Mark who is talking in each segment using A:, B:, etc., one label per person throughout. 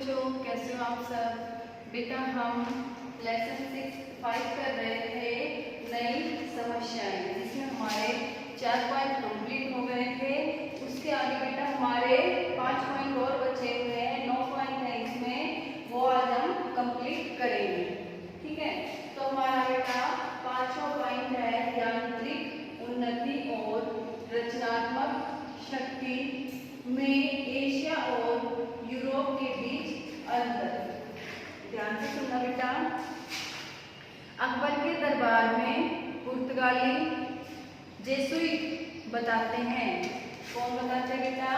A: बच्चों, कैसे हो आप सब। बेटा हम लेसन 5 कर रहे थे नई समस्याएं, जिसमें हमारे 4 पॉइंट कंप्लीट हो गए थे। उसके आगे बेटा हमारे 5 पॉइंट और बचे हुए हैं, 9 पॉइंट है इसमें, वो आज हम कंप्लीट करेंगे। ठीक है, तो हमारा बेटा 5वां पॉइंट है यांत्रिक उन्नति और रचनात्मक शक्ति में एशिया और यूरोप के बीच अंतर। ध्यान से सुनना बेटा। अकबर के दरबार में पुर्तगाली जेसुइट बताते हैं। कौन बताते हैं बेटा?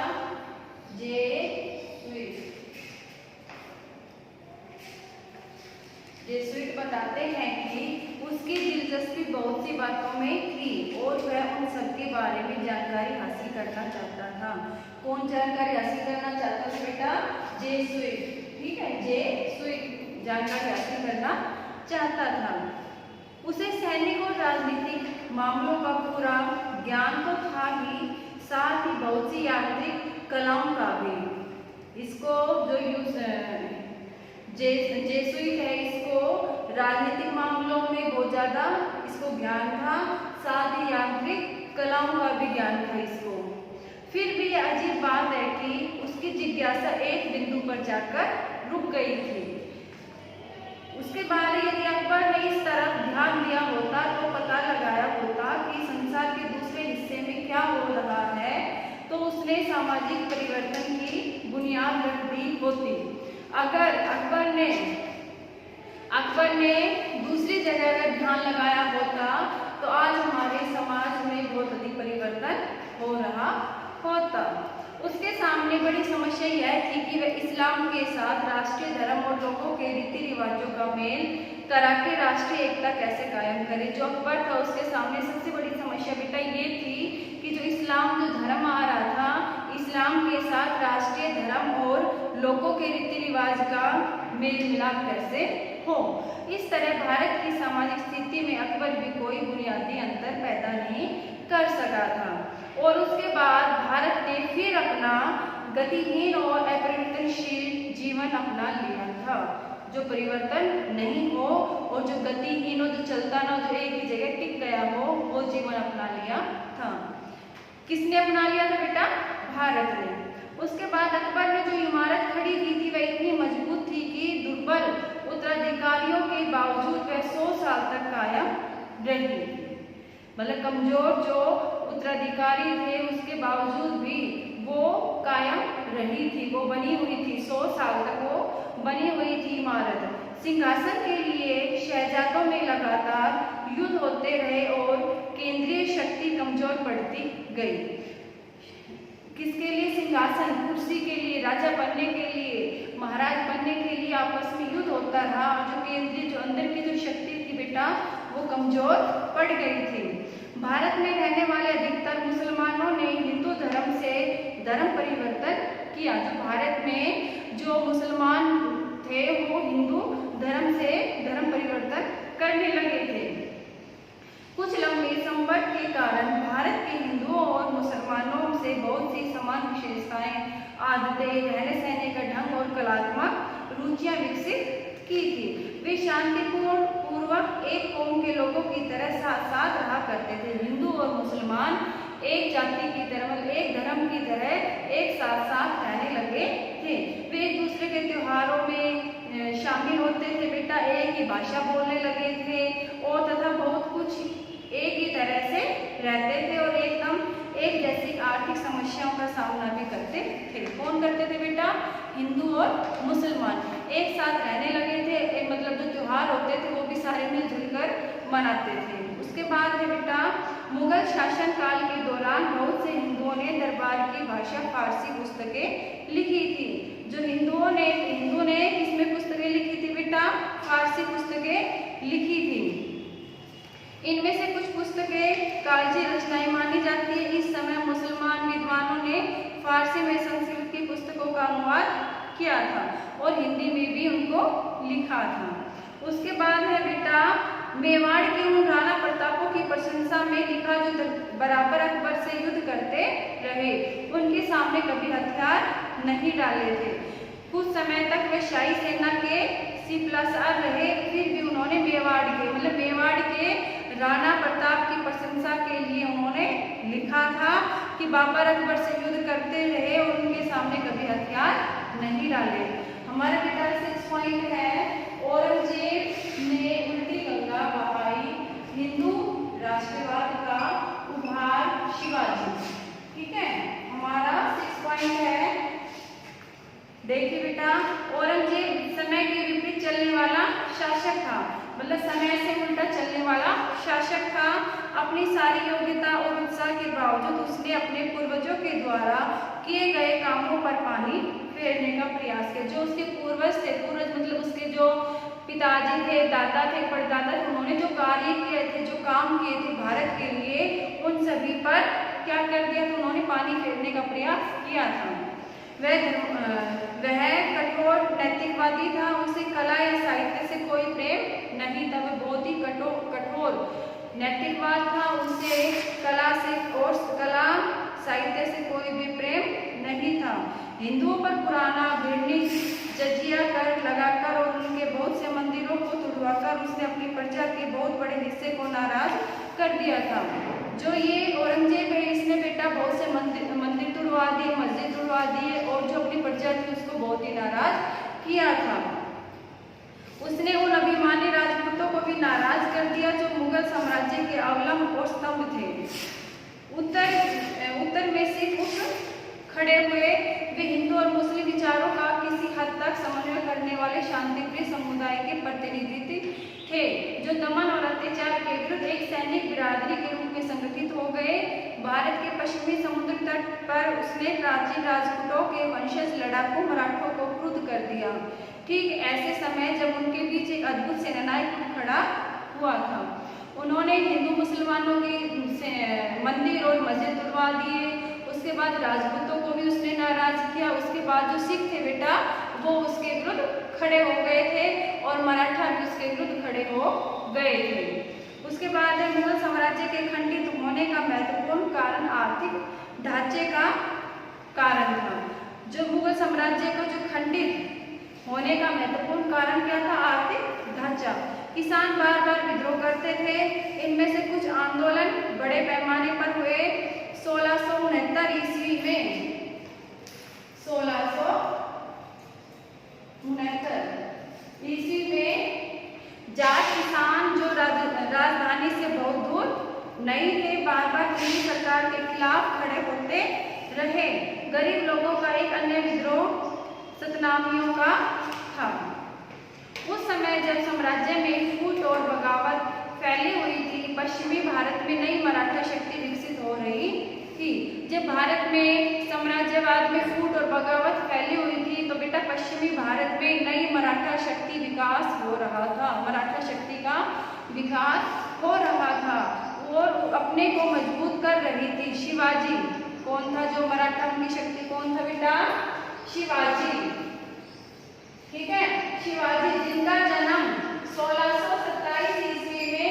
A: जेसुइट बताते हैं कि उसकी दिलचस्पी बहुत सी बातों में थी और वह उन सब के बारे में जानकारी हासिल करना चाहता था। कौन जानकारी हासिल करना चाहता था बेटा? जेसुइट। ठीक है, जेसुइट जानकारी हासिल करना चाहता था। उसे सैनिक और राजनीतिक मामलों का पूरा ज्ञान तो था ही, साथ ही बहुत सी यांत्रिक कलाओं का भी। इसको जो जेसुइट है, इसको राजनीतिक मामलों में बहुत ज्यादा इसको ज्ञान था, साथ ही यांत्रिक कलाओं का भी ज्ञान था इसको। फिर भी यह अजीब बात है कि उसकी जिज्ञासा एक बिंदु पर जाकर रुक गई थी। उसके बाद यदि अकबर ने इस तरफ ध्यान दिया होता तो पता लगाया होता कि संसार के दूसरे हिस्से में क्या हो रहा है, तो उसने सामाजिक परिवर्तन की बुनियाद रख दी होती। अगर अकबर ने दूसरी जगह अगर ध्यान लगाया होता तो आज हमारे समाज में बहुत अधिक परिवर्तन हो रहा होता। उसके सामने बड़ी समस्या यह थी कि वह इस्लाम के साथ राष्ट्रीय धर्म और लोगों के रीति रिवाजों का मेल करा के राष्ट्रीय एकता कैसे कायम करे। जो अकबर था उसके सामने सबसे बड़ी समस्या बेटा ये थी कि जो इस्लाम जो धर्म आ रहा था, इस्लाम के साथ राष्ट्रीय धर्म और लोगों के रीति रिवाज का मेल मिलाप कैसे हो। इस तरह भारत की सामाजिक स्थिति में अकबर भी कोई बुनियादी अंतर पैदा नहीं कर सका था। और उसके बाद भारत ने फिर अपना गतिहीन और अपरिवर्तनशील जीवन अपना लिया था। जो परिवर्तन नहीं हो और जो गतिहीन हो, जो चलता ना, जो एक ही जगह टिक गया हो, वो जीवन अपना लिया था। किसने अपना लिया था बेटा? भारत ने। उसके बाद अकबर ने जो इमारत खड़ी की थी वह इतनी मजबूत थी कि दुर्बल उत्तराधिकारियों के बावजूद वह 100 साल तक कायम रही। मतलब कमजोर जो उत्तराधिकारी थे उसके बावजूद भी वो कायम रही थी, वो बनी हुई थी, 100 साल तक वो बनी हुई थी इमारत। सिंहासन के लिए शहजादों में लगातार युद्ध होते रहे और केंद्रीय शक्ति कमजोर पड़ती गई। किसके लिए? सिंहासन, कुर्सी के लिए, राजा बनने के लिए, महाराज बनने के लिए आपस में युद्ध होता रहा। जो केंद्रीय जो अंदर की जो शक्ति थी बेटा वो कमजोर पड़ गई थी। भारत में रहने वाले अधिकतर मुसलमानों ने हिंदू धर्म से धर्म परिवर्तन किया। जो भारत में जो मुसलमान थे वो हिंदू धर्म से धर्म परिवर्तन करने लगे थे। कुछ लंबे संपर्क के कारण भारत के हिंदुओं और मुसलमानों से बहुत सी समान विशेषताएं, आदतें, रहने सहने का ढंग और कलात्मक रुचियां विकसित की थी। वे शांतिपूर्वक एक कौम के लोगों की तरह साथ साथ रहा करते थे। हिंदू और मुसलमान एक जाति की तरह, मतलब एक धर्म की तरह एक साथ साथ रहने लगे थे। वे एक दूसरे के त्योहारों में शामिल होते थे बेटा, एक ही भाषा बोलने लगे थे और तथा बहुत कुछ एक ही तरह से रहते थे और एकदम एक जैसी आर्थिक समस्याओं का सामना भी करते थे। कौन करते थे बेटा? हिंदू और मुसलमान एक साथ रहने लगे थे। मतलब जो त्योहार होते थे वो भी सारे मिलजुल कर मनाते थे। उसके बाद है बेटा मुगल शासन काल के दौरान बहुत से हिंदुओं ने दरबार की भाषा फारसी पुस्तकें लिखी थी। जो हिंदू ने किसमें पुस्तकें लिखी थी बेटा? फारसी पुस्तकें लिखी थी। इनमें से कुछ पुस्तकें कागजी रचनाएं मानी जाती है। इस समय मुसलमान विद्वानों ने फारसी में संस्कृत की पुस्तकों का अनुवाद किया था और हिंदी में भी उनको लिखा था। उसके बाद है बेटा मेवाड़ के उन राणा प्रतापों की प्रशंसा में लिखा जो बराबर अकबर से युद्ध करते रहे, उनके सामने कभी हथियार नहीं डाले थे। कुछ समय तक वे शाही सेना के सिपहसालार रहे। फिर भी उन्होंने मेवाड़ के मतलब मेवाड़ के राणा प्रताप की प्रशंसा के लिए उन्होंने लिखा था कि बाबर अकबर से युद्ध करते रहे और उनके सामने कभी हथियार नहीं डाले। हमारा बेटा 6 पॉइंट है, औरंगजेब ने उल्टी गंगा बहाई, हिंदू राष्ट्रवाद का उभार शिवाजी। ठीक है, हमारा 6 पॉइंट है। देखिए बेटा, औरंगजेब समय के विपरीत चलने वाला शासक था, मतलब समय से उल्टा चलने वाला शासक था। अपनी सारी योग्यता और उत्साह के बावजूद उसने अपने पूर्वजों के द्वारा किए गए कामों पर पानी फेरने का प्रयास किया। जो उसके पूर्वज थे, पूर्वज मतलब उसके जो पिताजी थे, दादा थे, परदादा थे, उन्होंने जो कार्य किए थे, जो काम किए थे भारत के लिए, उन सभी पर क्या कर दिया था, उन्होंने पानी फेरने का प्रयास किया था। वह कठोर नैतिकवादी था, उसे कला या साहित्य से कोई प्रेम नहीं था। वह बहुत ही कठोर नैतिकवाद था, उसे कला से और कला साहित्य से कोई भी प्रेम नहीं था। हिंदुओं पर पुराना घृणित जजिया कर लगाकर और उनके बहुत से मंदिरों को तुड़वाकर उसने अपनी प्रजा के बहुत बड़े हिस्से को नाराज कर दिया था। जो ये औरंगजेब है, इसने बेटा बहुत से मंदिर तुड़वा दिए, मस्जिद तुड़वा दिए और जो अपनी प्रजा थी उसको बहुत ही नाराज किया था। उसने उन अभिमानी राजपूतों को भी नाराज कर दिया जो मुगल साम्राज्य के अवलंब और स्तंभ थे। उत्तर में सिख उठ खड़े हुए। वे हिंदू और मुस्लिम विचारों का किसी हद तक समन्वय करने वाले शांतिप्रिय समुदाय के प्रतिनिधि थे, जो दमन और अत्याचार के विरुद्ध एक सैनिक बिरादरी के रूप में संगठित हो गए। भारत के पश्चिमी समुद्र तट पर उसने प्राचीन राजपूतों के वंशज लड़ाकू मराठों को क्रुद्ध कर दिया। ठीक ऐसे समय जब उनके बीच एक अद्भुत सेनानायक खड़ा हुआ था। उन्होंने हिंदू मुसलमानों के मंदिर और मस्जिद तुड़वा दिए। उसके बाद राजपूतों को भी उसने नाराज किया। उसके बाद जो सिख थे बेटा, वो उसके विरुद्ध खड़े हो गए थे और मराठा भी उसके विरुद्ध खड़े हो गए थे। उसके बाद मुगल साम्राज्य के खंडित होने का महत्वपूर्ण कारण आर्थिक ढांचे का कारण था। जो मुगल साम्राज्य का जो खंडित होने का महत्वपूर्ण कारण क्या था? आर्थिक ढांचा। किसान बार बार विद्रोह करते थे। इनमें से कुछ आंदोलन बड़े पैमाने पर हुए। 1669 ईस्वी में 1669 ईस्वी में जाट किसान जो राजधानी से बहुत दूर नहीं थे, बार बार दिल्ली सरकार के खिलाफ खड़े होते रहे। गरीब लोगों का एक अन्य विद्रोह सतनामियों का था। उस समय जब साम्राज्य में फूट और बगावत फैली हुई थी, पश्चिमी भारत में नई मराठा शक्ति विकसित हो रही थी। जब भारत में साम्राज्यवाद में फूट और बगावत फैली हुई थी, तो बेटा पश्चिमी भारत में नई मराठा शक्ति विकास हो रहा था। मराठा शक्ति का विकास हो रहा था और अपने को मजबूत कर रही थी। शिवाजी कौन था? जो मराठा की शक्ति कौन था बेटा? शिवाजी। ठीक है, शिवाजी जिनका जन्म 1627 ईस्वी में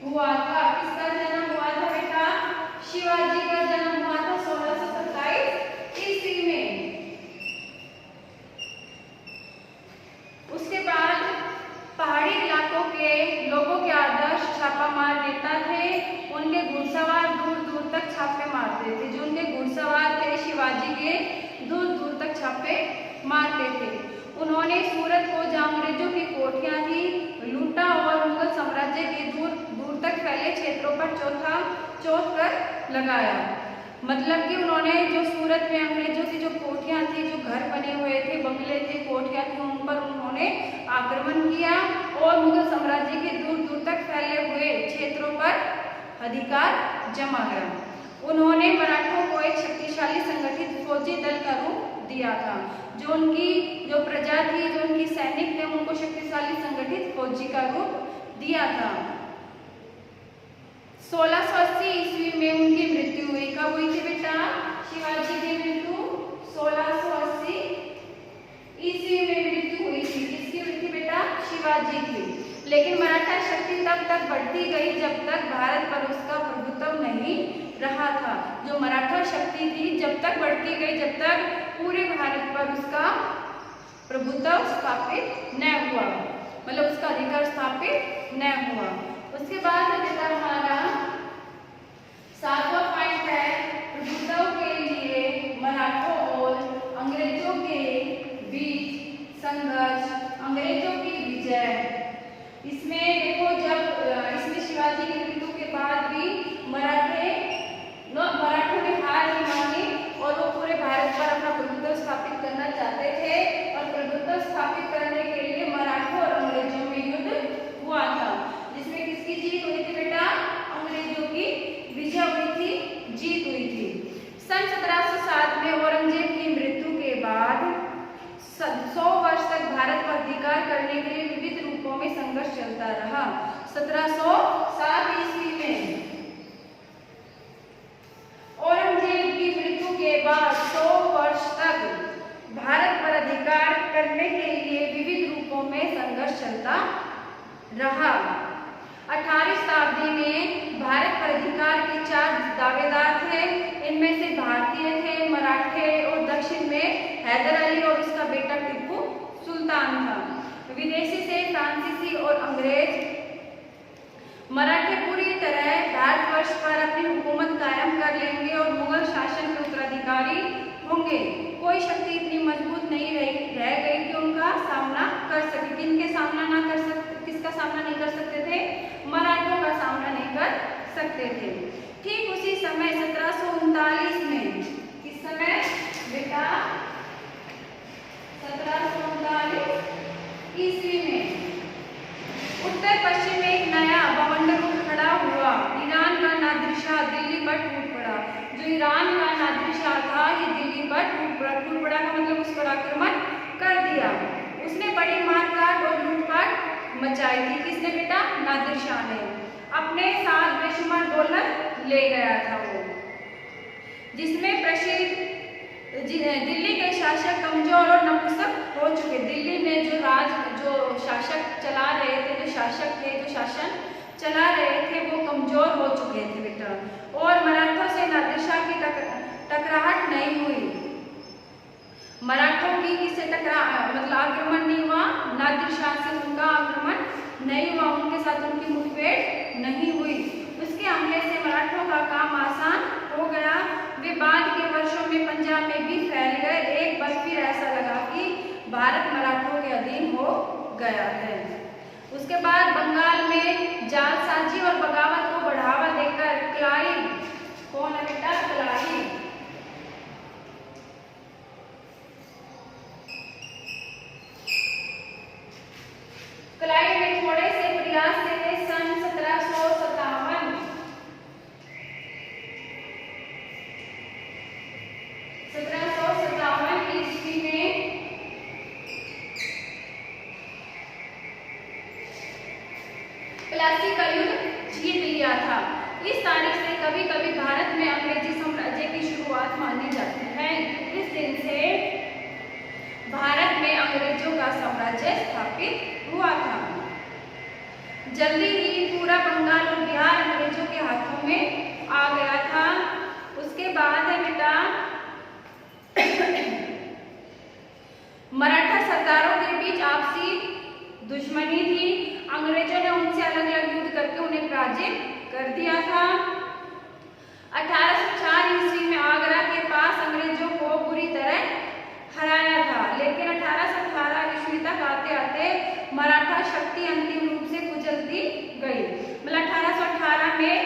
A: हुआ था। किसका जन्म हुआ था बेटा? शिवाजी का जन्म हुआ था 1627 ईस्वी में। उसके बाद पहाड़ी इलाकों के लोगों के आदर्श छापामार नेता थे। उनके घुड़सवार दूर दूर तक छापे मारते थे। जो उनके घुड़सवार थे शिवाजी के, दूर दूर तक छापे मारते थे। उन्होंने सूरत को जहाँ अंग्रेजों की कोठियाँ थी लूटा और मुगल साम्राज्य के दूर दूर तक फैले क्षेत्रों पर चौथ कर लगाया। मतलब कि उन्होंने जो सूरत में अंग्रेजों की जो कोठियाँ थी, जो घर बने हुए थे, बंगले थे, कोठियाँ थी, उन पर उन्होंने आक्रमण किया और मुगल साम्राज्य के दूर दूर तक फैले हुए क्षेत्रों पर अधिकार जमा गया। उन्होंने मराठों को एक शक्तिशाली संगठित फौजी दल का रूप दिया था। जो उनकी जो प्रजा थी, जो उनकी सैनिक थे, उनको शक्तिशाली संगठित फौजी का रूप दिया था। 1680 ईस्वी में उनकी मृत्यु हुई। कब हुई थी बेटा? शिवाजी की मृत्यु 1680 ईस्वी में मृत्यु हुई थी। किसकी हुई थी बेटा? शिवाजी की। लेकिन मराठा शक्ति तब तक बढ़ती गई जब तक भारत पर उसका प्रभुत्व नहीं रहा था। जो मराठा शक्ति थी जब तक बढ़ती गई, जब तक पूरे भारत पर उसका प्रभुत्व स्थापित न हुआ, मतलब उसका अधिकार स्थापित न हुआ। उसके बाद बेटा हमारा 7वां पॉइंट है प्रभुत्व के लिए मराठों और अंग्रेजों के बीच संघर्ष, अंग्रेजों की विजय। इसमें देखो जब इसमें शिवाजी की मृत्यु के बाद भी मराठों ने हार नहीं मानी और वो पूरे भारत पर अपना प्रभुत्व स्थापित करना चाहते थे और प्रभुत्व स्थापित करने के लिए मराठों और अंग्रेजों में युद्ध हुआ था, जिसमें किसकी जीत हुई थी बेटा? अंग्रेजों की विजय हुई थी, जीत हुई थी। सन 1707 में औरंगजेब की मृत्यु के बाद 100 वर्ष तक भारत पर अधिकार करने के लिए विविध रूपों में संघर्ष चलता रहा। 1707 ईस्वी में औरंगजेब की मृत्यु के बाद 100 वर्ष तक भारत पर अधिकार करने के लिए विविध रूपों में संघर्ष चलता रहा। 18वीं शताब्दी में भारत पर अधिकार के 4 दावेदार थे। इनमें से भारतीय थे, मराठे और दक्षिण में हैदर अली और उसका बेटा टीपू सुल्तान था। विदेशी से फ्रांसीसी और अंग्रेज। मराठे पूरी तरह भारतवर्ष पर अपनी हुकूमत कायम कर लेंगे और मुगल शासन के उत्तराधिकारी होंगे। कोई शक्ति इतनी मजबूत नहीं रह गई कि उनका सामना कर सके। किनके सामना ना कर सकते, किसका सामना नहीं कर सकते थे? मराठों का सामना नहीं कर सकते थे। ठीक उसी समय 1739 में, किस समय बेटा? 1739 ईस्वी में उत्तर पश्चिम में एक नया बवंडर खड़ा हुआ। ईरान का नादिर शाह दिल्ली पर टूट पड़ा। जो ईरान का नादिर शाह था ये दिल्ली पर टूट पड़ा। टूट पड़ा का मतलब उस पर आक्रमण कर दिया। उसने बड़ी मारकाट और लूटपाट मचाई थी। किसने बेटा? नादिर शाह ने। अपने साथ बेशुमार डॉलर ले गया था वो, जिसमें प्रसिद्ध दिल्ली के शासक कमजोर और नपुंसक हो चुके। दिल्ली में जो शासक चला रहे थे, जो शासक थे, जो शासन चला रहे थे, वो कमजोर हो चुके थे बेटा। और मराठों से नादिर शाह की टकराहट नहीं हुई। मराठों की किससे मतलब आक्रमण नहीं हुआ, नादिर शाह से उनका आक्रमण नहीं हुआ, उनके साथ उनकी मुठभेड़ नहीं हुई। उसके हमले से मराठों का काम आसान हो गया। वे बाद के वर्षों में पंजाब में भी फैल गए। एक बार फिर ऐसा लगा कि भारत मराठों के अधीन हो गया है। उसके बाद बंगाल में जालसाजी और बगावत को बढ़ावा देकर क्लाइव, कौन है बेटा? क्लाइव। क्लाइव ने थोड़े से प्रयास से सन 1757 ईस्वी में प्लासी का युद्ध जीत लिया था। इस तारीख से कभी कभी भारत में अंग्रेजी साम्राज्य की शुरुआत मानी जाती है। इस दिन से भारत में अंग्रेजों का साम्राज्य स्थापित हुआ था। जल्दी ही पूरा बंगाल और बिहार अंग्रेजों के हाथों में आ गया था। उसके बाद है बेटा मराठा सरकारों के बीच आपसी दुश्मनी थी। अंग्रेजों ने उनसे अलग अलग युद्ध करके उन्हें पराजित कर दिया था। 1804 ईस्वी में आगरा के पास अंग्रेजों को बुरी तरह हराया था, लेकिन 1818 ईस्वी तक आते आते मराठा शक्ति अंतिम रूप से कुचलती गई। मतलब 1818 में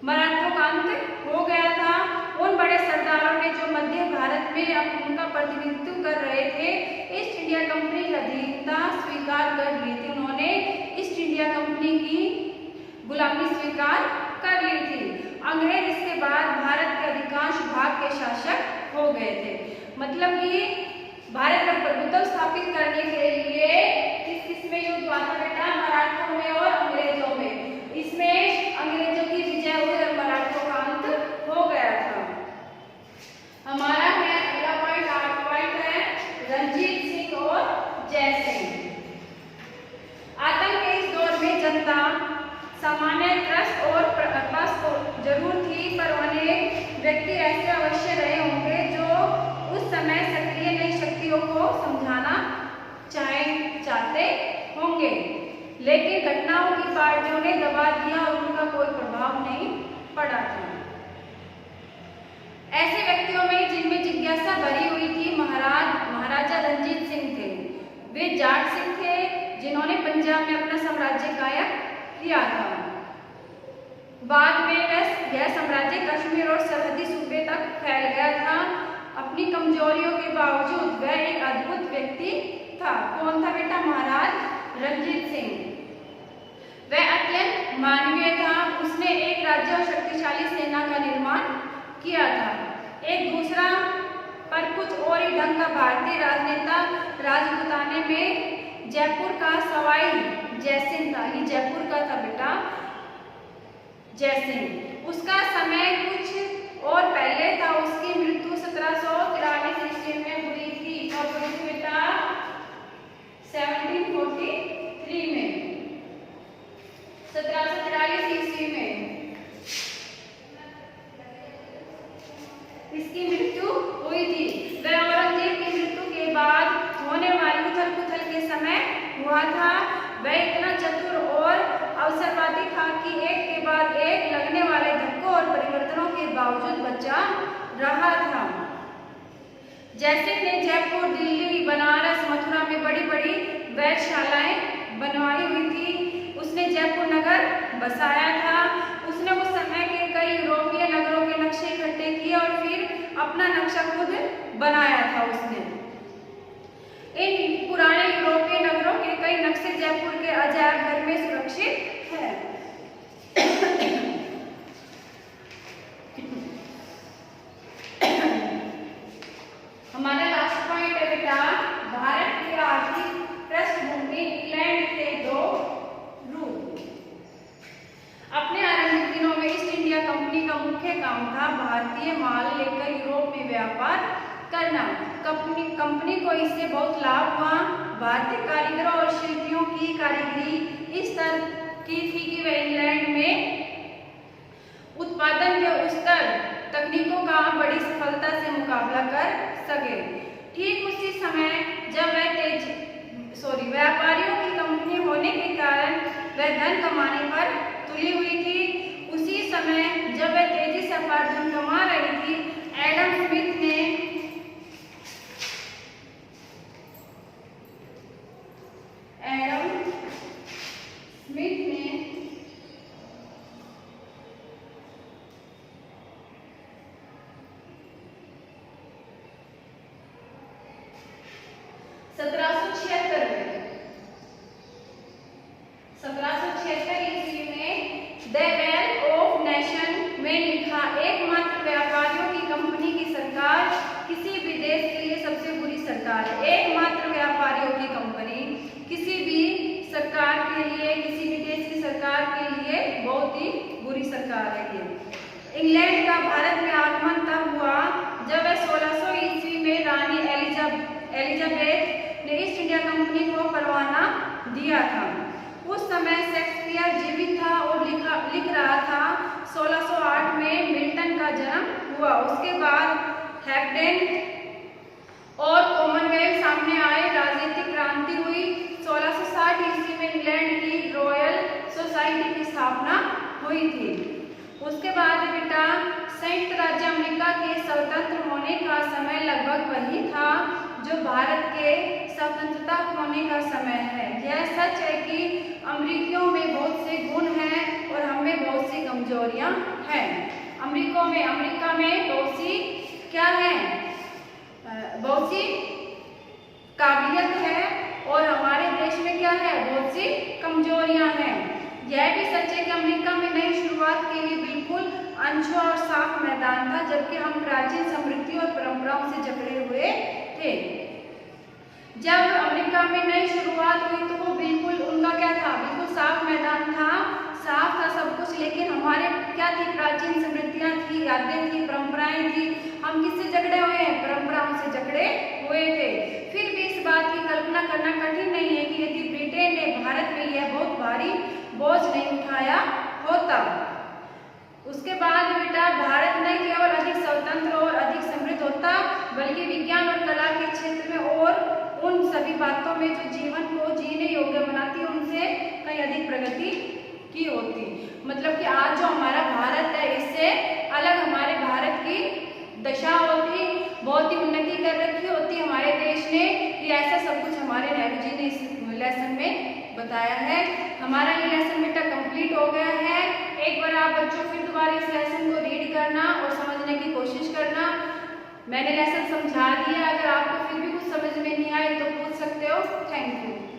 A: मराठों का अंत हो गया था। उन बड़े सरदारों ने जो मध्य भारत में उनका प्रतिनिधित्व कर रहे थे, ईस्ट इंडिया कंपनी की अधीनता स्वीकार कर ली थी। उन्होंने ईस्ट इंडिया कंपनी की गुलामी स्वीकार कर ली थी। अंग्रेज इसके बाद भारत के अधिकांश भाग के शासक हो गए थे। मतलब कि भारत में प्रभुत्व स्थापित करने के लिए किस किस में युद्ध हुआ था बेटा? मराठों में और अंग्रेजों में। इसमें अंग्रेजों की विजय हुई और मराठों का अंत हो गया था। हमारा है अगला पॉइंट, 8 पॉइंट है रणजीत सिंह और जय सिंह। आतंक के इस दौर में जनता सामान्य त्रस्त और बस तो जरूर थी, पर अनेक व्यक्ति ऐसे अवश्य रहे होंगे जो उस समय सक्रिय नई शक्तियों को पड़ा था। ऐसे व्यक्तियों में जिनमें जिज्ञासा भरी हुई थी महाराजा रणजीत सिंह थे। वे जाट सिख थे जिन्होंने पंजाब में अपना साम्राज्य कायम किया था। बाद में यह साम्राज्य कश्मीर और सरहदी सूबे तक फैल गया था। अपनी कमजोरियों के बावजूद वह एक अद्भुत व्यक्ति था। कौन था बेटा? महाराज रणजीत सिंह। वह अत्यंत मानवीय था। उसने एक राज्य और शक्तिशाली सेना का निर्माण किया था। एक दूसरा पर कुछ और ही ढंग का भारतीय राजनेता राजपूताने में जयपुर का सवाई जयसिंह था। ये जयपुर का था बेटा जयसिंह। उसका समय कुछ और पहले था। उसकी मृत्यु 1743 ईस्वी में हुई थी। कब हुई थी बेटा? 1743 में, 1743 ईस्वी में इसकी मृत्यु हुई थी। वह औरंगजेब की मृत्यु के बाद होने वाली उथल पुथल के समय हुआ था। वह इतना चतुर और अवसरवादी था कि एक के बाद एक लगने वाले धक्कों और परिवर्तनों के बावजूद बचा रहा था। जयसिंह ने जयपुर, दिल्ली, बनारस, मथुरा में बड़ी बड़ी वैधशालाएं बनवाई हुई थी। उसने जयपुर नगर बसाया था। उसने उस समय के कई यूरोपीय नगरों के नक्शे इकट्ठे किए और फिर अपना नक्शा खुद बनाया था। उसने इन पुराने यूरोपीय नगरों के कई नक्शे जयपुर के अजायब घर में सुरक्षित है। हमारा लास्ट पॉइंट है बेटा, भारत की आर्थिक पृष्ठभूमि, इंग्लैंड के दो रूप। अपने आरंभिक दिनों में ईस्ट इंडिया कंपनी का मुख्य काम था भारतीय माल लेकर यूरोप में व्यापार करना। कंपनी को इससे बहुत लाभ हुआ। भारतीय कारीगरों और शिल्पियों की कारीगरी इस तरह की थी कि वे इंग्लैंड में उत्पादन के स्तर तकनीकों का बड़ी सफलता से मुकाबला कर सके। ठीक उसी समय जब व्यापारियों की कंपनी होने के कारण वह धन कमाने पर तुली हुई थी। उसी समय जब वह तेजी से उपार्जन कमा रही थी, एडम स्मिथ ने ईस्वी में द वेल्थ ऑफ नेशन में लिखा, एकमात्र व्यापारियों की कंपनी की सरकार किसी भी देश के लिए सबसे बुरी सरकार है। एकमात्र व्यापारियों की कंपनी किसी भी सरकार के लिए, किसी भी देश की सरकार के लिए बहुत ही बुरी सरकार है ये। इंग्लैंड का भारत में आगमन तब हुआ जब वह 1600 ईस्वी में रानी एलिजाबेथ ने ईस्ट इंडिया कंपनी को परवाना दिया था। उस समय शेक्सपियर जीवित था और लिख रहा था। 1608 में मिल्टन का जन्म हुआ। उसके बाद हैम्पडेन और कॉमनवेल्थ सामने आए, राजनीतिक क्रांति हुई। 1660 ईस्वी में इंग्लैंड की रॉयल सोसाइटी की स्थापना हुई थी। उसके बाद बेटा संयुक्त राज्य अमेरिका के स्वतंत्र होने का समय लगभग वही था जो भारत के स्वतंत्रता होने का समय है। यह सच है कि अमेरिकियों में बहुत से गुण हैं और हमें बहुत सी कमजोरियां हैं। अमेरिका में बहुत सी क्या है, बहुत सी काबिलियत है और हमारे देश में क्या है, बहुत सी कमजोरियां हैं। यह भी सच है कि अमेरिका में नई शुरुआत के लिए बिल्कुल अनछुआ और साफ मैदान था, जबकि हम प्राचीन समृद्धि और परंपराओं से जकड़े हुए थे। जब अमेरिका में नई शुरुआत हुई तो वो बिल्कुल उनका क्या था, बिल्कुल साफ मैदान था, साफ था सब कुछ। लेकिन हमारे क्या थी, प्राचीन समृद्धियां थी, यादें थी, परंपराएं थी। हम किससे जकड़े हुए हैं, परंपराओं से जकड़े हुए थे। फिर भी इस बात की कल्पना करना कठिन नहीं है कि यदि ब्रिटेन ने भारत में यह बहुत भारी बोझ नहीं उठाया होता। उसके बाद बेटा भारत न केवल अधिक स्वतंत्र और अधिक समृद्ध होता, बल्कि विज्ञान और कला के क्षेत्र में और उन सभी बातों में जो जीवन को जीने योग्य बनाती, उनसे कहीं अधिक प्रगति की होती। मतलब कि आज जो हमारा भारत है, इस से अलग हमारे भारत की दशा होती, बहुत ही उन्नति कर रखी होती हमारे देश ने। ये ऐसा सब कुछ हमारे नेहरू जी ने इस लेसन में बताया है। हमारा ये लेसन बेटा कंप्लीट हो गया है। एक बार आप बच्चों फिर दोबारा इस लेसन को रीड करना और समझने की कोशिश करना। मैंने लेसन समझा दिया, अगर आपको फिर भी कुछ समझ में नहीं आए तो पूछ सकते हो। Thank you.